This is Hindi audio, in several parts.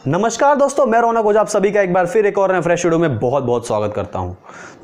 नमस्कार दोस्तों, मैं रौनक ओझा आप सभी का एक बार फिर एक और नए फ्रेश वीडियो में बहुत बहुत स्वागत करता हूं।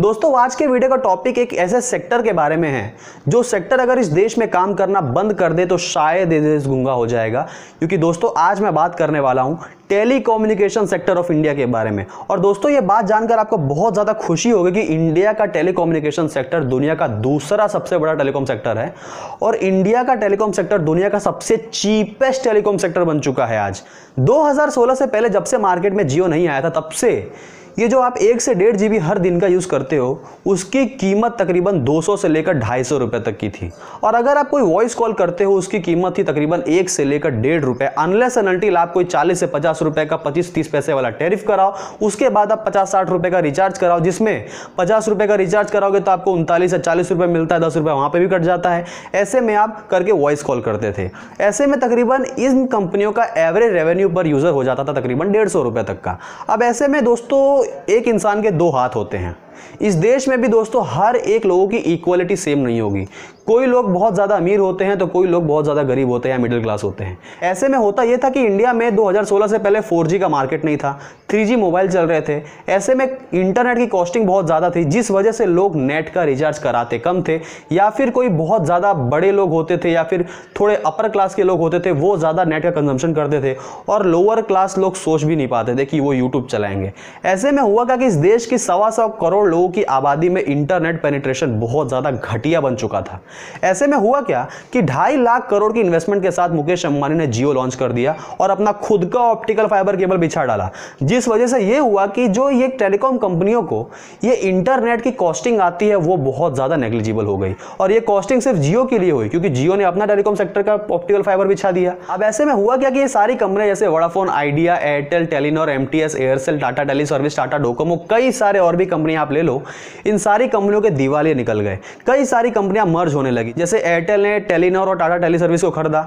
दोस्तों, आज के वीडियो का टॉपिक एक ऐसे सेक्टर के बारे में है जो सेक्टर अगर इस देश में काम करना बंद कर दे तो शायद ये देश गूंगा हो जाएगा। क्योंकि दोस्तों आज मैं बात करने वाला हूं टेलीकम्युनिकेशन सेक्टर ऑफ इंडिया के बारे में। और दोस्तों ये बात जानकर आपको बहुत ज़्यादा खुशी होगी कि इंडिया का टेलीकम्युनिकेशन सेक्टर दुनिया का दूसरा सबसे बड़ा टेलीकॉम सेक्टर है और इंडिया का टेलीकॉम सेक्टर दुनिया का सबसे चीपेस्ट टेलीकॉम सेक्टर बन चुका है। आज 2016 से पहले जब से मार्केट में जियो नहीं आया था तब से ये जो आप 1 से 1.5 GB हर दिन का यूज़ करते हो उसकी कीमत तकरीबन 200 से लेकर 250 रुपये तक की थी। और अगर आप कोई वॉइस कॉल करते हो उसकी कीमत थी तकरीबन 1 से लेकर 1.5 रुपये, अनलेस एंड अनटिल आप कोई 40 से 50 रुपये का 25-30 पैसे वाला टैरिफ कराओ, उसके बाद आप 50-60 रुपये का रिचार्ज कराओ, जिसमें 50 रुपये का रिचार्ज कराओगे तो आपको 39 से 40 रुपये मिलता है, 10 रुपये वहाँ पर भी कट जाता है। ऐसे में आप करके वॉइस कॉल करते थे। ऐसे में तकरीबन इन कंपनियों का एवरेज रेवेन्यू पर यूज़र हो जाता था तकरीबन 150 रुपये तक का। अब ऐसे में दोस्तों एक इंसान के दो हाथ होते हैं। इस देश में भी दोस्तों हर एक लोगों की इक्वालिटी सेम नहीं होगी। कोई लोग बहुत ज़्यादा अमीर होते हैं तो कोई लोग बहुत ज़्यादा गरीब होते हैं, मिडिल क्लास होते हैं। ऐसे में होता यह था कि इंडिया में 2016 से पहले 4G का मार्केट नहीं था, 3G मोबाइल चल रहे थे। ऐसे में इंटरनेट की कॉस्टिंग बहुत ज़्यादा थी जिस वजह से लोग नेट का रिचार्ज कराते कम थे, या फिर कोई बहुत ज़्यादा बड़े लोग होते थे या फिर थोड़े अपर क्लास के लोग होते थे वो ज़्यादा नेट का कंजम्पशन करते थे और लोअर क्लास लोग सोच भी नहीं पाते थे कि वो यूट्यूब चलाएंगे। ऐसे में हुआ क्या कि इस देश की 125 करोड़ लोगों की आबादी में इंटरनेट पेनिट्रेशन बहुत ज़्यादा घटिया बन चुका था। ऐसे में हुआ क्या कि 2.5 लाख करोड़ की इन्वेस्टमेंट के साथ मुकेश अंबानी ने जियो लॉन्च कर दिया और अपना खुद का ऑप्टिकल फाइबर केबल बिछा डाला, जिस वजह से यह हुआ कि जो ये टेलीकॉम कंपनियों को ये इंटरनेट की कॉस्टिंग आती है वो बहुत ज़्यादा नेग्लिजिबल हो गई। और ये कॉस्टिंग सिर्फ जियो के लिए हुई क्योंकि जियो ने अपना टेलीकॉम सेक्टर का ऑप्टिकल फाइबर बिछा दिया। अब ऐसे में हुआ क्या कि ये सारी कंपनियां जैसे Vodafone, Idea, Airtel, Telenor, MTS, Aircel, Tata tele service, Tata Docomo, कई सारे और भी कंपनियां आप ले लो, इन सारी कंपनियों के दिवालिये निकल गए। कई सारी कंपनियां मर्ज होने लगी। जैसे एयरटेल ने टेलीनॉर और टाटा टेली सर्विस को खरीदा,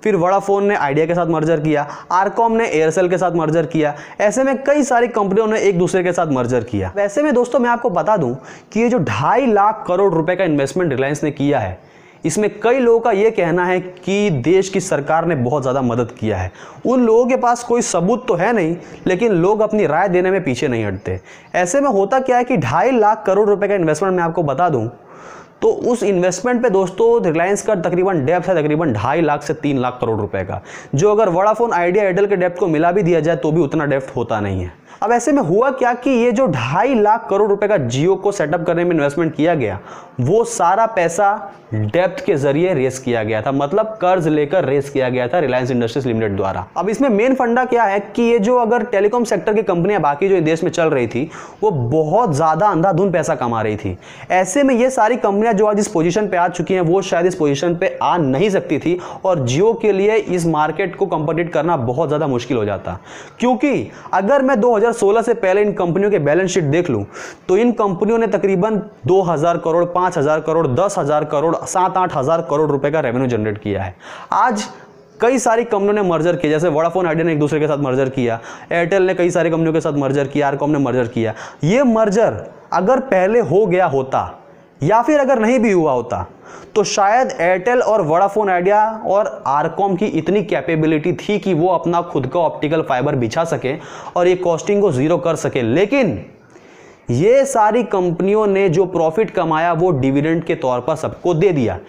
फिर वोडाफोन ने आइडिया के साथ मर्जर किया, आरकॉम ने एयरसेल के साथ मर्जर किया। ऐसे में कई सारी कंपनियों ने एक दूसरे के साथ मर्जर किया। वैसे में दोस्तों मैं आपको बता दूं कि ये जो 2.5 लाख करोड़ रुपए का इन्वेस्टमेंट रिलायंस ने किया है, इसमें कई लोगों का यह कहना है कि देश की सरकार ने बहुत ज़्यादा मदद किया है। उन लोगों के पास कोई सबूत तो है नहीं, लेकिन लोग अपनी राय देने में पीछे नहीं हटते। ऐसे में होता क्या है कि 2.5 लाख करोड़ रुपए का इन्वेस्टमेंट मैं आपको बता दूं तो उस इन्वेस्टमेंट पे दोस्तों रिलायंस का तकरीबन डेप्थ है तकरीबन 2.5 लाख से 3 लाख करोड़ रुपए का, जो अगर वोडाफोन, आइडिया, एयरटेल के डेप्थ को मिला भी दिया जाए तो भी उतना डेप्थ होता नहीं है। अब ऐसे में हुआ क्या कि ये जो 2.5 लाख करोड़ रुपए का जियो को सेटअप करने में इन्वेस्टमेंट किया गया वो सारा पैसा डेप्थ के जरिए रेस किया गया था, मतलब कर्ज लेकर रेस किया गया था रिलायंस इंडस्ट्रीज लिमिटेड द्वारा। अब इसमें मेन फंडा क्या है कि ये जो अगर टेलीकॉम सेक्टर की कंपनियां बाकी जो देश में चल रही थी वो बहुत ज्यादा अंधाधुंध पैसा कमा रही थी। ऐसे में ये सारी कंपनियां जो आज इस पोजीशन पे आ चुकी हैं वो शायद इस पोजीशन पे आ नहीं सकती थी और जियो के लिए इस मार्केट को कॉम्पिटिट करना बहुत ज्यादा मुश्किल हो जाता। क्योंकि अगर मैं 2016 से पहले इन कंपनियों के बैलेंस शीट देख लूं तो इन कंपनियों ने तकरीबन 2000 करोड़, 5000 करोड़, 10,000 करोड़, 7-8 हजार करोड़ रुपए का रेवेन्यू जनरेट किया है। आज कई सारी कंपनियों ने मर्जर किया, जैसे वोडाफोन, आइडिया ने एक दूसरे के साथ मर्जर किया, एयरटेल ने कई सारी कंपनियों के साथ मर्जर किया, आरकॉम ने मर्जर किया। ये मर्जर अगर पहले हो गया होता या फिर अगर नहीं भी हुआ होता तो शायद एयरटेल और वोडाफोन, आइडिया और आरकॉम की इतनी कैपेबिलिटी थी कि वो अपना खुद का ऑप्टिकल फाइबर बिछा सके और ये कॉस्टिंग को जीरो कर सके। लेकिन ये सारी कंपनियों ने जो प्रॉफिट कमाया वो डिविडेंड के तौर पर सबको दे दिया।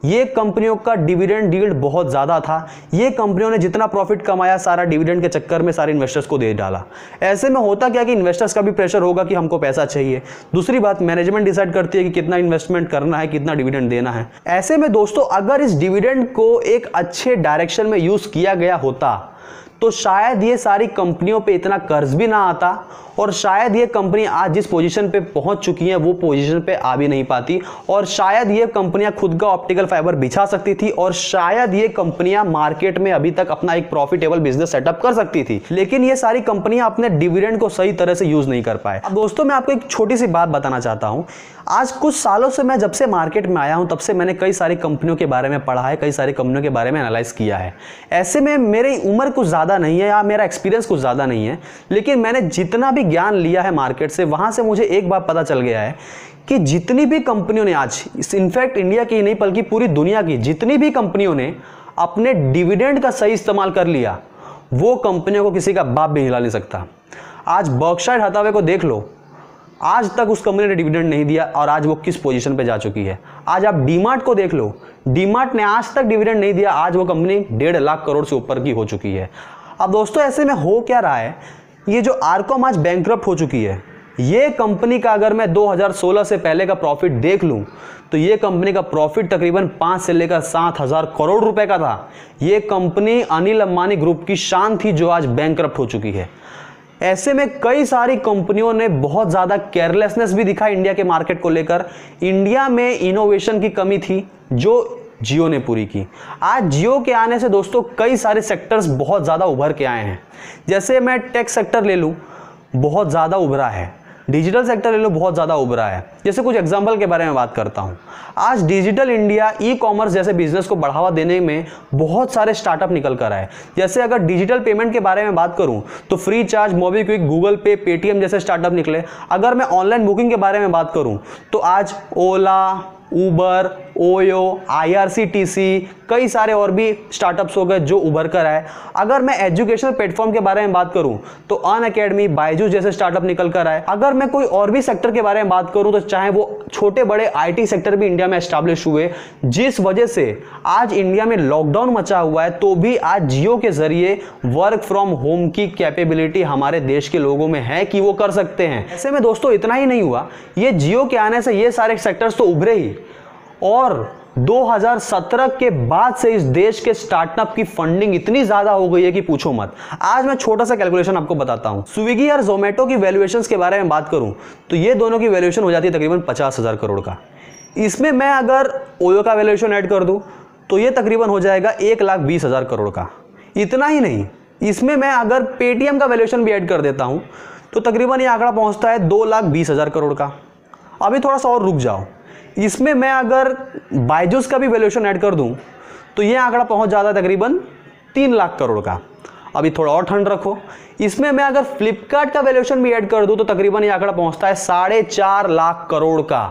ये कंपनियों का डिविडेंड यील्ड बहुत ज़्यादा था। ये कंपनियों ने जितना प्रॉफिट कमाया सारा डिविडेंड के चक्कर में सारे इन्वेस्टर्स को दे डाला। ऐसे में होता क्या कि इन्वेस्टर्स का भी प्रेशर होगा कि हमको पैसा चाहिए। दूसरी बात, मैनेजमेंट डिसाइड करती है कि कितना इन्वेस्टमेंट करना है, कितना डिविडेंड देना है। ऐसे में दोस्तों अगर इस डिविडेंड को एक अच्छे डायरेक्शन में यूज़ किया गया होता तो शायद ये सारी कंपनियों पे इतना कर्ज भी ना आता और शायद ये कंपनी आज जिस पोजीशन पे पहुंच चुकी हैं वो पोजीशन पे आ भी नहीं पाती और शायद ये कंपनियां खुद का ऑप्टिकल फाइबर बिछा सकती थी और शायद ये कंपनियां मार्केट में अभी तक अपना एक प्रॉफिटेबल बिजनेस सेटअप कर सकती थी। लेकिन ये सारी कंपनियां अपने डिविडेंड को सही तरह से यूज नहीं कर पाए। अब दोस्तों मैं आपको एक छोटी सी बात बताना चाहता हूं। आज कुछ सालों से मैं जब से मार्केट में आया हूं तब से मैंने कई सारी कंपनियों के बारे में पढ़ा है, कई सारी कंपनियों के बारे में एनालाइज किया है। ऐसे में मेरी उम्र कुछ ज़्यादा नहीं है या मेरा एक्सपीरियंस कुछ ज़्यादा नहीं है, लेकिन मैंने जितना भी ज्ञान लिया है मार्केट से वहाँ से मुझे एक बात पता चल गया है कि जितनी भी कंपनियों ने आज, इनफैक्ट इंडिया की नहीं बल्कि पूरी दुनिया की जितनी भी कंपनियों ने अपने डिविडेंड का सही इस्तेमाल कर लिया वो कंपनियों को किसी का बाप भी हिला नहीं सकता। आज बर्कशायर हैथवे को देख लो, आज तक उस कंपनी ने डिविडेंड नहीं दिया और आज वो किस पोजीशन पे जा चुकी है। आज आप डीमार्ट को देख लो, डीमार्ट ने आज तक डिविडेंड नहीं दिया, आज वो कंपनी 1.5 लाख करोड़ से ऊपर की हो चुकी है। अब दोस्तों ऐसे में हो क्या रहा है, ये जो आरकॉम आज बैंकक्रप्ट हो चुकी है, ये कंपनी का अगर मैं 2016 से पहले का प्रॉफिट देख लूं तो ये कंपनी का प्रॉफिट तकरीबन 5 से लेकर 7,000 करोड़ रुपए का था। ये कंपनी अनिल अंबानी ग्रुप की शान थी जो आज बैंकक्रप्ट हो चुकी है। ऐसे में कई सारी कंपनियों ने बहुत ज़्यादा केयरलेसनेस भी दिखा इंडिया के मार्केट को लेकर। इंडिया में इनोवेशन की कमी थी जो जियो ने पूरी की। आज जियो के आने से दोस्तों कई सारे सेक्टर्स बहुत ज़्यादा उभर के आए हैं। जैसे मैं टेक सेक्टर ले लूँ, बहुत ज़्यादा उभरा है। डिजिटल सेक्टर ले लो, बहुत ज़्यादा उभरा है। जैसे कुछ एग्जांपल के बारे में बात करता हूँ। आज डिजिटल इंडिया ई कॉमर्स जैसे बिजनेस को बढ़ावा देने में बहुत सारे स्टार्टअप निकल कर आए। जैसे अगर डिजिटल पेमेंट के बारे में बात करूँ तो फ्री चार्ज, मोबीक्विक, गूगल पे, पेटीएम जैसे स्टार्टअप निकले। अगर मैं ऑनलाइन बुकिंग के बारे में बात करूँ तो आज ओला, उबर, ओयो, IRCTC, कई सारे और भी स्टार्टअप्स हो गए जो उभर कर आए। अगर मैं एजुकेशनल प्लेटफॉर्म के बारे में बात करूं तो अनअकैडमी, बायजूस जैसे स्टार्टअप निकल कर आए। अगर मैं कोई और भी सेक्टर के बारे में बात करूं तो चाहे वो छोटे बड़े IT सेक्टर भी इंडिया में एस्टैब्लिश हुए, जिस वजह से आज इंडिया में लॉकडाउन मचा हुआ है तो भी आज जियो के जरिए वर्क फ्रॉम होम की कैपेबिलिटी हमारे देश के लोगों में है कि वो कर सकते हैं। ऐसे में दोस्तों इतना ही नहीं हुआ, ये जियो के आने से ये सारे सेक्टर्स तो उभरे ही, और 2017 के बाद से इस देश के स्टार्टअप की फंडिंग इतनी ज्यादा हो गई है कि पूछो मत। आज मैं छोटा सा कैलकुलेशन आपको बताता हूं। स्विगी और जोमेटो की वैल्यूएशंस के बारे में बात करूं तो ये दोनों की वैल्यूएशन हो जाती है तकरीबन 50,000 करोड़ का। इसमें मैं अगर ओयो का वैल्यूएशन ऐड कर दूं तो ये तकरीबन हो जाएगा 1,20,000 करोड़ का। इतना ही नहीं, इसमें मैं अगर पेटीएम का वैल्यूएशन भी ऐड कर देता हूं तो तकरीबन ये आंकड़ा पहुंचता है 2,20,000 करोड़ का। अभी थोड़ा सा और रुक जाओ, इसमें मैं अगर बायजूस का भी वैल्यूएशन ऐड कर दूं तो ये आंकड़ा पहुंच जाता है तकरीबन 3 लाख करोड़ का। अभी थोड़ा और ठंड रखो, इसमें मैं अगर फ्लिपकार्ट का वैल्यूएशन भी ऐड कर दूं तो तकरीबन ये आंकड़ा पहुंचता है 4.5 लाख करोड़ का।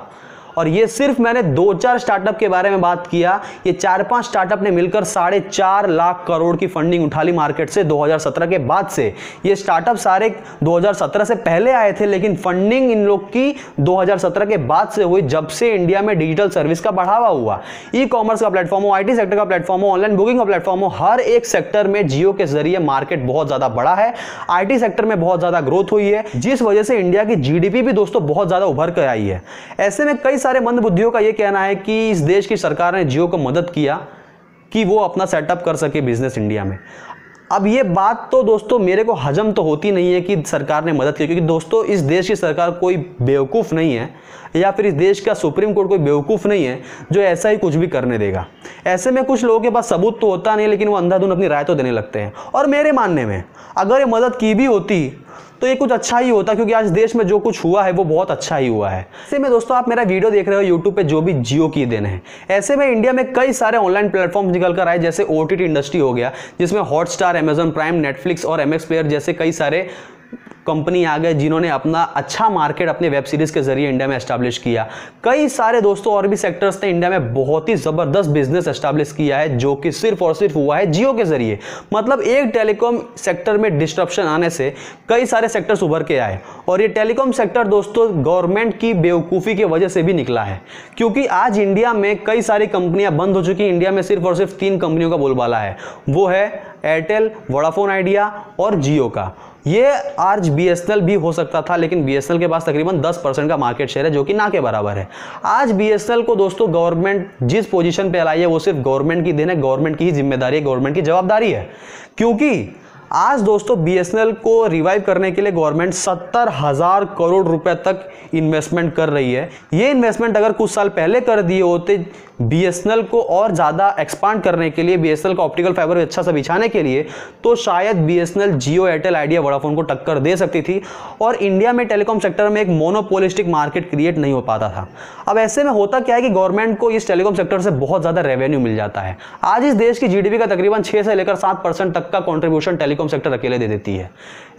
और ये सिर्फ मैंने 2-4 स्टार्टअप के बारे में बात किया, ये 4-5 स्टार्टअप ने मिलकर 4.5 लाख करोड़ की फंडिंग उठा ली मार्केट से 2017 के बाद से। ये स्टार्टअप सारे 2017 से पहले आए थे, लेकिन फंडिंग इन लोग की 2017 के बाद से हुई, जब से इंडिया में डिजिटल सर्विस का बढ़ावा हुआ। ई कॉमर्स का प्लेटफॉर्म हो, IT सेक्टर का प्लेटफॉर्म हो, ऑनलाइन बुकिंग का प्लेटफॉर्म हो, हर एक सेक्टर में जियो के जरिए मार्केट बहुत ज्यादा बढ़ा है। IT सेक्टर में बहुत ज्यादा ग्रोथ हुई है, जिस वजह से इंडिया की GDP भी दोस्तों बहुत ज्यादा उभर कर आई है। ऐसे में कई सारे मंदबुद्धियों का यह कहना है कि इस देश की सरकार ने जियो को मदद किया कि वो अपना सेटअप कर सके बिजनेस इंडिया में। अब ये बात तो दोस्तों मेरे को हजम तो होती नहीं है कि सरकार ने मदद की, क्योंकि दोस्तों इस देश की सरकार कोई बेवकूफ़ नहीं है, या फिर इस देश का सुप्रीम कोर्ट कोई बेवकूफ़ नहीं है जो ऐसा ही कुछ भी करने देगा। ऐसे में कुछ लोगों के पास सबूत तो होता नहीं, लेकिन वो अंधाधुंध अपनी राय तो देने लगते हैं। और मेरे मानने में अगर ये मदद की भी होती तो ये कुछ अच्छा ही होता, क्योंकि आज देश में जो कुछ हुआ है वो बहुत अच्छा ही हुआ है। ऐसे में दोस्तों आप मेरा वीडियो देख रहे हो यूट्यूब पे, जो भी जियो की देन है। ऐसे में इंडिया में कई सारे ऑनलाइन प्लेटफॉर्म निकल कर आए, जैसे OTT इंडस्ट्री हो गया, जिसमें हॉटस्टार, अमेजॉन प्राइम, नेटफ्लिक्स और MX प्लेयर जैसे कई सारे कंपनी आ गए जिन्होंने अपना अच्छा मार्केट अपने वेब सीरीज के जरिए इंडिया में एस्टैब्लिश किया। कई सारे दोस्तों और भी सेक्टर्स ने इंडिया में बहुत ही जबरदस्त बिजनेस एस्टैब्लिश किया है, जो कि सिर्फ और सिर्फ हुआ है जियो के जरिए। मतलब एक टेलीकॉम सेक्टर में डिस्ट्रप्शन आने से कई सारे सेक्टर्स उभर के आए, और ये टेलीकॉम सेक्टर दोस्तों गवर्नमेंट की बेवकूफ़ी की वजह से भी निकला है, क्योंकि आज इंडिया में कई सारी कंपनियां बंद हो चुकी हैं। इंडिया में सिर्फ और सिर्फ 3 कंपनियों का बोलबाला है, वो है एयरटेल, वोडाफोन आइडिया और जियो का। ये आज BSNL भी हो सकता था, लेकिन BSNL के पास तकरीबन 10% का मार्केट शेयर है, जो कि ना के बराबर है। आज BSNL को दोस्तों गवर्नमेंट जिस पोजीशन पे लाई है वो सिर्फ गवर्नमेंट की देन है, गवर्नमेंट की ही जिम्मेदारी है, गवर्नमेंट की जवाबदारी है। क्योंकि आज दोस्तों BSNL को रिवाइव करने के लिए गवर्नमेंट 70,000 करोड़ रुपए तक इन्वेस्टमेंट कर रही है। ये इन्वेस्टमेंट अगर कुछ साल पहले कर दिए होते BSNL को और ज़्यादा एक्सपांड करने के लिए, BSNL का ऑप्टिकल फाइबर अच्छा सा बिछाने के लिए, तो शायद BSNL जियो, एयरटेल, आइडिया, वोडाफोन को टक्कर दे सकती थी और इंडिया में टेलीकॉम सेक्टर में एक मोनोपोलिस्टिक मार्केट क्रिएट नहीं हो पाता था। अब ऐसे में होता क्या है कि गवर्नमेंट को इस टेलीकॉम सेक्टर से बहुत ज़्यादा रेवेन्यू मिल जाता है। आज इस देश की GDP का तकरीबन 6 से लेकर 7% तक का कॉन्ट्रीब्यूशन टेलीकॉम सेक्टर अकेले दे देती है।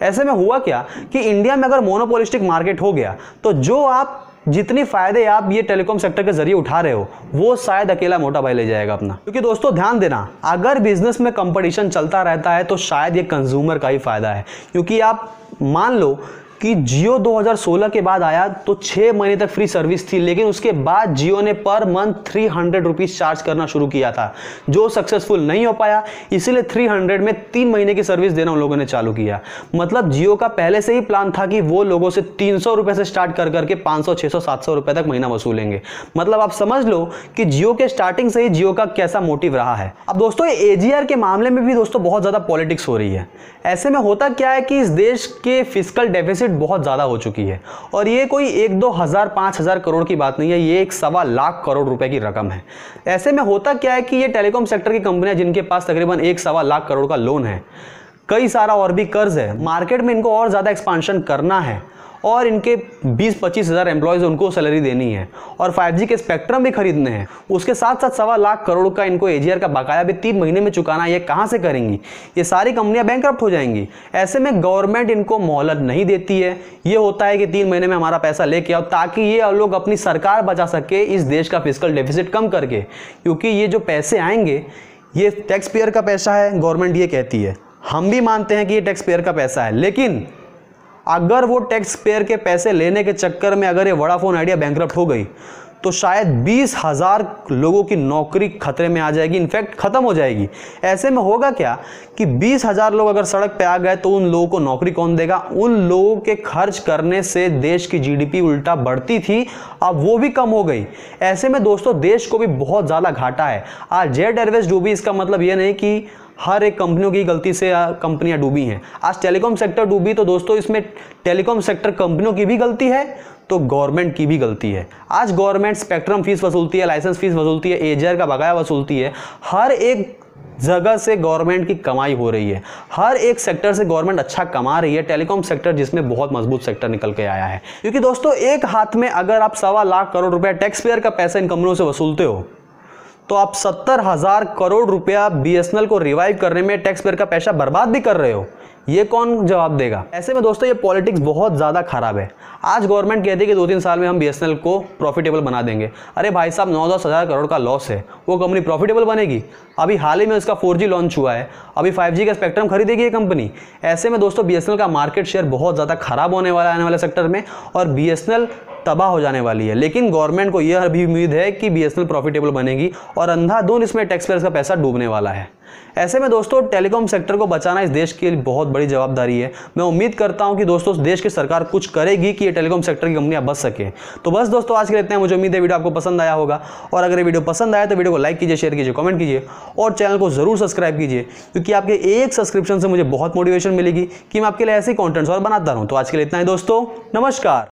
ऐसे में हुआ क्या कि इंडिया में अगर मोनोपोलिस्टिक मार्केट हो गया तो जो आप जितनी फायदे आप ये टेलीकॉम सेक्टर के जरिए उठा रहे हो वो शायद अकेला मोटा भाई ले जाएगा अपना। क्योंकि दोस्तों ध्यान देना, अगर बिजनेस में कंपटीशन चलता रहता है तो शायद ये कंज्यूमर का ही फायदा है। क्योंकि आप मान लो कि जियो 2016 के बाद आया तो 6 महीने तक फ्री सर्विस थी, लेकिन उसके बाद जियो ने पर मंथ 300 रुपीज़ चार्ज करना शुरू किया था, जो सक्सेसफुल नहीं हो पाया। इसीलिए 300 में 3 महीने की सर्विस देना उन लोगों ने चालू किया। मतलब जियो का पहले से ही प्लान था कि वो लोगों से 300 रुपये से स्टार्ट कर करके 500, 600, 700 रुपये तक महीना वसूलेंगे। मतलब आप समझ लो कि जियो के स्टार्टिंग से ही जियो का कैसा मोटिव रहा है। अब दोस्तों ये AGR के मामले में भी दोस्तों बहुत ज़्यादा पॉलिटिक्स हो रही है। ऐसे में होता क्या है कि इस देश के फिस्कल डेफिसिट बहुत ज़्यादा हो चुकी है, और ये कोई 1-2 हज़ार 5,000 करोड़ की बात नहीं है, ये 1.25 लाख करोड़ रुपए की रकम है। ऐसे में होता क्या है कि ये टेलीकॉम सेक्टर की कंपनियां जिनके पास तकरीबन 1.25 लाख करोड़ का लोन है, कई सारा और भी कर्ज है, मार्केट में इनको और ज़्यादा एक्सपांशन करना है और इनके 20-25 हज़ार एम्प्लॉयज़ उनको सैलरी देनी है और 5G के स्पेक्ट्रम भी खरीदने हैं। उसके साथ साथ 1.25 लाख करोड़ का इनको AGR का बकाया भी 3 महीने में चुकाना है। ये कहाँ से करेंगी? ये सारी कंपनियां बैंकरप्ट हो जाएंगी। ऐसे में गवर्नमेंट इनको मोहलत नहीं देती है। ये होता है कि 3 महीने में हमारा पैसा लेके आओ, ताकि ये लोग अपनी सरकार बचा सके इस देश का फिस्कल डेफिसिट कम करके। क्योंकि ये जो पैसे आएंगे ये टैक्स पेयर का पैसा है, गवर्नमेंट ये कहती है। हम भी मानते हैं कि ये टैक्स पेयर का पैसा है, लेकिन अगर वो टैक्स पेयर के पैसे लेने के चक्कर में अगर ये वोडाफोन आइडिया बैंकरप्ट हो गई तो शायद 20,000 लोगों की नौकरी खतरे में आ जाएगी, इनफैक्ट खत्म हो जाएगी। ऐसे में होगा क्या कि 20,000 लोग अगर सड़क पे आ गए तो उन लोगों को नौकरी कौन देगा? उन लोगों के खर्च करने से देश की GDP उल्टा बढ़ती थी, अब वो भी कम हो गई। ऐसे में दोस्तों देश को भी बहुत ज़्यादा घाटा है। आज जेट एयरवेज डूबी, इसका मतलब ये नहीं कि हर एक कंपनियों की गलती से कंपनियां डूबी हैं। आज टेलीकॉम सेक्टर डूबी तो दोस्तों इसमें टेलीकॉम सेक्टर कंपनियों की भी गलती है तो गवर्नमेंट की भी गलती है। आज गवर्नमेंट स्पेक्ट्रम फीस वसूलती है, लाइसेंस फीस वसूलती है, AGR का बकाया वसूलती है। हर एक जगह से गवर्नमेंट की कमाई हो रही है, हर एक सेक्टर से गवर्नमेंट अच्छा कमा रही है। टेलीकॉम सेक्टर जिसमें बहुत मजबूत सेक्टर निकल के आया है। क्योंकि दोस्तों एक हाथ में अगर आप 1.25 लाख करोड़ रुपया टैक्स पेयर का पैसा इन कंपनियों से वसूलते हो तो आप 70,000 करोड़ रुपया BSNL को रिवाइव करने में टैक्स पेयर का पैसा बर्बाद भी कर रहे हो। ये कौन जवाब देगा? ऐसे में दोस्तों ये पॉलिटिक्स बहुत ज़्यादा खराब है। आज गवर्नमेंट कहती है कि 2-3 साल में हम BSNL को प्रॉफिटेबल बना देंगे। अरे भाई साहब 9-10 हज़ार करोड़ का लॉस है, वो कंपनी प्रॉफिटेबल बनेगी? अभी हाल ही में उसका 4G लॉन्च हुआ है, अभी 5G का स्पेक्ट्रम खरीदेगी ये कंपनी। ऐसे में दोस्तों BSNL का मार्केट शेयर बहुत ज़्यादा खराब होने वाला है आने वाले सेक्टर में, और BSNL तबाह हो जाने वाली है। लेकिन गवर्नमेंट को यह भी उम्मीद है कि BSNL प्रॉफिटेबल बनेगी और अंधाधुंध इसमें टैक्स पेयर्स का पैसा डूबने वाला है। ऐसे में दोस्तों टेलीकॉम सेक्टर को बचाना इस देश की बहुत बड़ी जवाबदारी है। मैं उम्मीद करता हूं कि दोस्तों देश की सरकार कुछ करेगी कि ये टेलीकॉम सेक्टर की कंपनियां बच सके। तो बस दोस्तों आज के लिए इतना है। मुझे उम्मीद है वीडियो आपको पसंद आया होगा, और अगर ये वीडियो पसंद आया तो वीडियो को लाइक कीजिए, शेयर कीजिए, कमेंट कीजिए और चैनल को जरूर सब्सक्राइब कीजिए। क्योंकि आपके एक सब्सक्रिप्शन से मुझे बहुत मोटिवेशन मिलेगी कि मैं आपके लिए ऐसे कंटेंट्स और बनाता रहूं। तो आज के लिए इतना ही दोस्तों, नमस्कार।